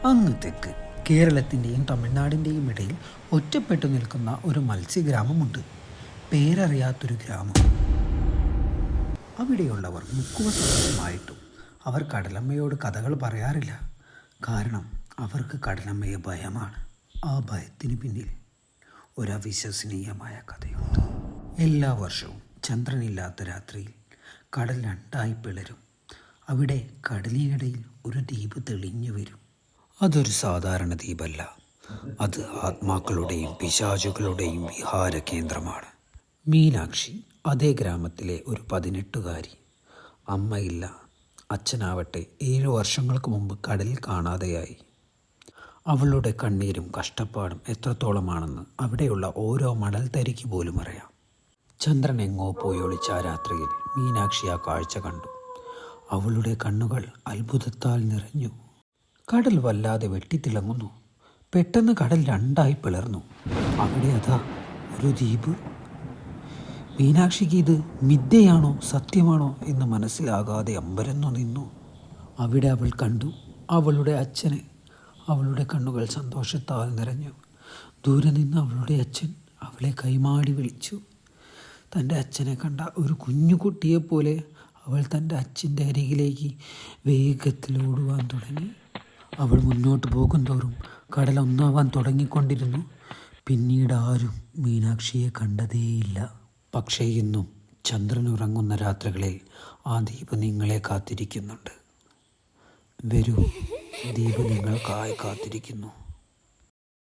അങ്ങ് തെക്ക് കേരളത്തിൻ്റെയും തമിഴ്നാടിൻ്റെയും ഇടയിൽ ഒറ്റപ്പെട്ടു നിൽക്കുന്ന ഒരു മത്സ്യഗ്രാമമുണ്ട്. പേരറിയാത്തൊരു ഗ്രാമം. അവിടെയുള്ളവർ മുക്കുവസമായിട്ടും അവർ കടലമ്മയോട് കഥകൾ പറയാറില്ല. കാരണം അവർക്ക് കടലമ്മയെ ഭയമാണ്. ആ ഭയത്തിന് പിന്നിൽ ഒരവിശ്വസനീയമായ കഥയുണ്ട്. എല്ലാ വർഷവും ചന്ദ്രനില്ലാത്ത രാത്രിയിൽ കടൽ രണ്ടായി പിളരും. അവിടെ കടലിനിടയിൽ ഒരു ദ്വീപ് തെളിഞ്ഞു വരും. അതൊരു സാധാരണ ദ്വീപല്ല. അത് ആത്മാക്കളുടെയും പിശാചുകളുടെയും വിഹാര കേന്ദ്രമാണ്. മീനാക്ഷി അതേ ഗ്രാമത്തിലെ ഒരു 18കാരി. അമ്മയില്ല. അച്ഛനാവട്ടെ 7 വർഷങ്ങൾക്ക് മുമ്പ് കടലിൽ കാണാതെയായി. അവളുടെ കണ്ണീരും കഷ്ടപ്പാടും എത്രത്തോളമാണെന്ന് അവിടെയുള്ള ഓരോ മണൽത്തരിക്ക് പോലും അറിയാം. ചന്ദ്രൻ എങ്ങോ പോയി ഒളിച്ച ആ രാത്രിയിൽ മീനാക്ഷി ആ കാഴ്ച കണ്ടു. അവളുടെ കണ്ണുകൾ അത്ഭുതത്താൽ നിറഞ്ഞു. കടൽ വല്ലാതെ വെട്ടിത്തിളങ്ങുന്നു. പെട്ടെന്ന് കടൽ രണ്ടായി പിളർന്നു. അവിടെ അതാ ഒരു ദ്വീപ്. മീനാക്ഷിക്ക് ഇത് മിഥ്യയാണോ സത്യമാണോ എന്ന് മനസ്സിലാകാതെ അമ്പരന്നു നിന്നു. അവിടെ അവൾ കണ്ടു അവളുടെ അച്ഛനെ. അവളുടെ കണ്ണുകൾ സന്തോഷത്താൽ നിറഞ്ഞു. ദൂരെ നിന്ന് അവളുടെ അച്ഛൻ അവളെ കൈമാടി വിളിച്ചു. തൻ്റെ അച്ഛനെ കണ്ട ഒരു കുഞ്ഞു കുട്ടിയെപ്പോലെ അവൾ തൻ്റെ അച്ഛൻ്റെ അരികിലേക്ക് വേഗത്തിൽ ഓടുവാൻ തുടങ്ങി. അവൾ മുന്നോട്ട് പോകുന്തോറും കടൽ ഒന്നാവാൻ തുടങ്ങിക്കൊണ്ടിരുന്നു. പിന്നീട് ആരും മീനാക്ഷിയെ കണ്ടതേയില്ല. പക്ഷേ ഇന്നും ചന്ദ്രൻ ഉറങ്ങുന്ന രാത്രികളിൽ ആ ദ്വീപ് നിങ്ങളെ കാത്തിരിക്കുന്നുണ്ട്. വരൂ, ദ്വീപ് നിങ്ങൾക്കായി കാത്തിരിക്കുന്നു.